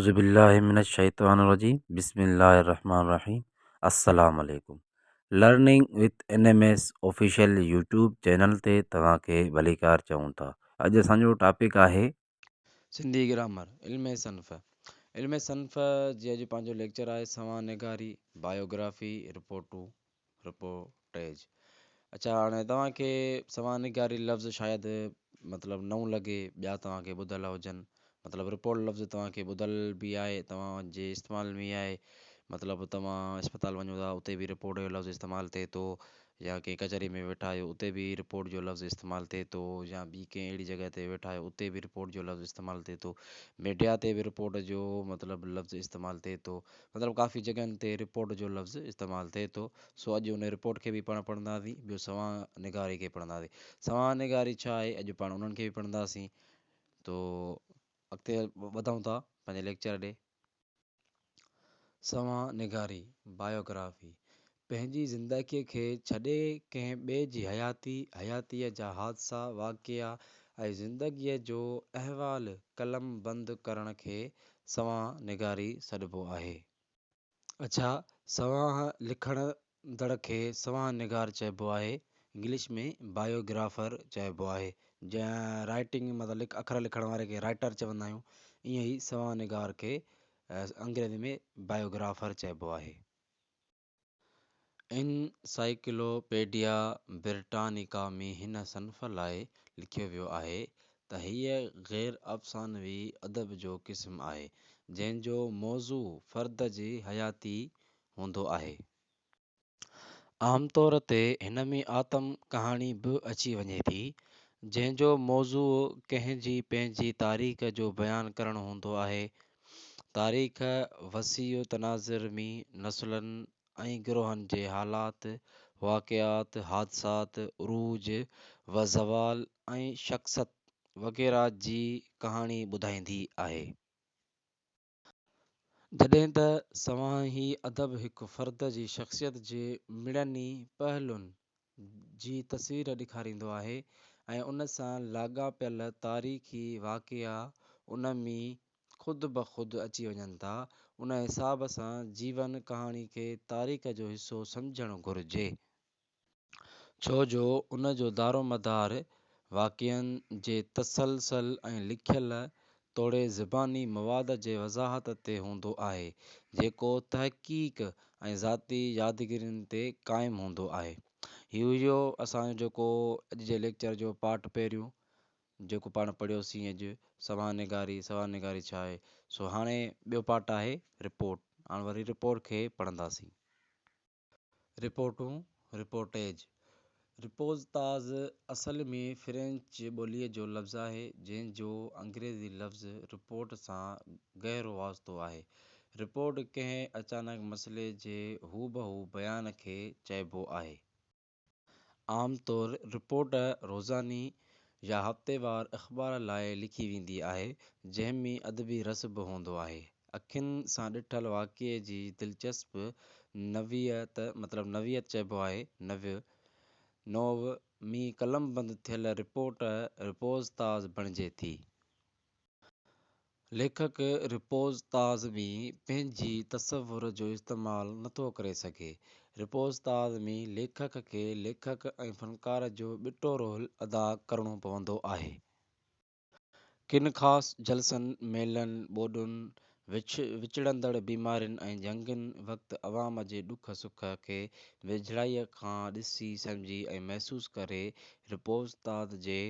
औज़ुबिल्लाहिमिनश्शैतानिर्रजीम बिस्मिल्लाहिर्रहमानिर्रहीम अस्सलाम वालेकुम। Learning with NMS official YouTube channel ते तव्हांखे भलीकार चऊं था। अॼु असांजो टॉपिक आहे सिंधी ग्रामर इल्म सन्फ़ इल्म सन्फ़ जी अॼु पंहिंजो लेक्चर आहे सवानिगारी बायोग्राफी रिपोर्टेज। अच्छा, हाणे तव्हांखे सवानिगारी लफ़्ज़ शायदि मतिलबु नओं लॻे, ॿिया तव्हांखे ॿुधल हुजनि। मतिलबु रिपोर्ट लफ़्ज़ तव्हांखे ॿुधल बि आहे, तव्हांजे इस्तेमाल में आहे। मतिलबु तव्हां अस्पताल वञो था, उते बि रिपोर्ट जो लफ़्ज़ इस्तेमालु थिए थो, या कंहिं कचहरी में वेठा आहियो उते बि रिपोर्ट जो लफ़्ज़ इस्तेमालु थिए थो, या ॿी कंहिं अहिड़ी जॻह ते वेठा आहियो उते बि रिपोर्ट जो लफ़्ज़ इस्तेमालु थिए थो। मीडिया ते बि रिपोर्ट जो मतिलबु लफ़्ज़ इस्तेमालु थिए थो। मतिलबु काफ़ी जॻहनि ते रिपोर्ट जो लफ़्ज़ इस्तेमालु थिए थो। सो अॼु उन रिपोर्ट खे बि पाण पढ़ंदासीं, ॿियो सवानिगारी खे पढ़ंदासीं। सवानिगारी छा आहे, अॼु पाण उन्हनि खे बि पढ़ंदासीं। तो अॻिते वधूं था पंहिंजे लेक्चर ॾे। सवानिगारी बायोग्राफी पंहिंजी ज़िंदगीअ खे छॾे कंहिं ॿिए जी हयातीअ जा हादसा वाक़िआ ऐं ज़िंदगीअ जो अहवालु क़लम बंदि करण खे सवानिगारी सॾिबो आहे। अच्छा, सवाह लिखंदड़ खे सवानिगार चइबो आहे। इंग्लिश में बायोग्राफर चइबो आहे। जंहिं राइटिंग मतिलबु अखर लिखण वारे खे राइटर चवंदा आहियूं, ईअं ई सवानिगार खे अंग्रेज़ी में बायोग्राफर चइबो आहे। इनसाइक्लोपीडिया ब्रिटानिका में हिन सन्फ़ लाइ लिखियो वियो आहे त हीअ ग़ैर अफ़सानवी अदब जो क़िस्म आहे जंहिंजो मौज़ू फ़र्द जी हयाती हूंदो आहे। आमतौर ते हिन में आतम कहाणी बि अची वञे थी, जंहिंजो मौज़ू कंहिंजी पंहिंजी तारीख़ जो बयानु करणु हूंदो आहे। तारीख़ वसीउ तनाज़ुमी नसुलनि ऐं गिरोहनि जे हालात, वाक़िआत, हादसात, उरूज व ज़वाल ऐं शख़्सत वग़ैरह जी कहाणी ॿुधाईंदी आहे। जॾहिं त सवाही अदब हिकु फ़र्द जी शख़्सियत जे मिड़नी पहलुनि जी तस्वीर ॾेखारींदो आहे ऐं उन सां लाॻापियल तारीख़ी वाक़िआ उन में ख़ुदि ब ख़ुदि अची वञनि था। उन हिसाब सां जीवन कहाणी खे तारीख़ जो हिसो सम्झणु घुरिजे, छो जो उन जो दारोमदार वाक़िअनि जे तसलसल ऐं लिखियल तोड़े ज़बानी मवाद जे वज़ाहत ते हूंदो आहे, जेको तहक़ीक़ ऐं ज़ाती यादगिरियुनि ते क़ाइमु हूंदो आहे। इहो असांजो जेको अॼु जे लेक्चर जो पार्ट पहिरियों जेको पाण पढ़ियोसीं अॼु, सवानिगारी छा आहे। सो हाणे ॿियो पार्ट आहे रिपोर्ट। हाणे वरी रिपोर्ट खे पढ़ंदासीं। रिपोर्टेज रिपोज़ताज़ असल में फ़्रेंच ॿोलीअ जो लफ़्ज़ आहे, जंहिंजो अंग्रेज़ी लफ़्ज़ रिपोर्ट सां गहरो वास्तो आहे। रिपोर्ट कंहिं अचानक मसइले जे हूबहू बयान खे चइबो आहे। आमतौर रिपोर्ट रोज़ानी या हफ़्तेवार अख़बार लाइ लिखी वेंदी आहे, जंहिं में अदबी रस बि हूंदो आहे। अखियुनि सां ॾिठल वाक़िए जी दिलचस्प नवियत चइबो आहे। नोव में क़लमबंद थियल रिपोर्ट रिपोज़ताज़ बणिजे थी। लेखक रिपोज़ताज़ में पंहिंजी तसवुर जो इस्तेमालु नथो करे सघे। रिपोज़ताज़ में लेखक खे लेखक ऐं फ़नकार जो ॿिटो रोल अदा करणो पवंदो आहे। किन ख़ासि जलसनि, मेलनि, ॿोॾुनि, विछड़ंदड़ बीमारियुनि ऐं जंगनि वक़्तु अवाम जे ॾुख सुख खे वेझड़ाईअ खां ॾिसी सम्झी ऐं महसूसु करे। रिपोज़ताज़ जे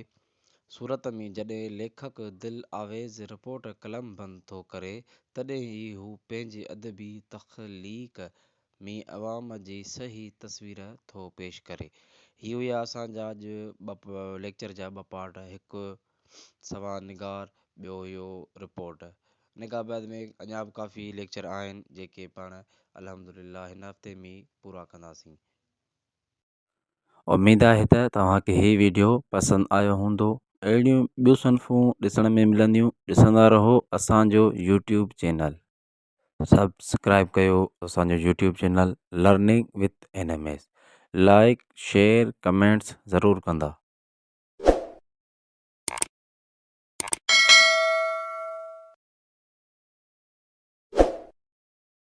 सूरत में जॾहिं लेखक दिल आवेज़ रिपोर्ट क़लमबंद थो करे, तॾहिं ई हू पंहिंजे अदबी तख़लीक़ में अवाम जी सही तस्वीर थो पेश करे। ही हुआ असांजा अॼु लेक्चर जा ॿ पार्ट, हिकु सवानिगार, ॿियो हुयो रिपोर्ट। इन खां बाद में अञा बि काफ़ी लेक्चर आहिनि जेके पाण अल्हम्दुलिल्लाह हिन हफ़्ते में पूरा कंदासीं। उमेद आहे त तव्हांखे हीउ वीडियो पसंदि आयो हूंदो। अहिड़ियूं ॿियूं सन्फ़ूं ॾिसण में मिलंदियूं, ॾिसंदा रहो असांजो यूट्यूब चैनल। सब्सक्राइब कयो असांजो YouTube channel learning with NMS. Like share comments ज़रूरु कंदा।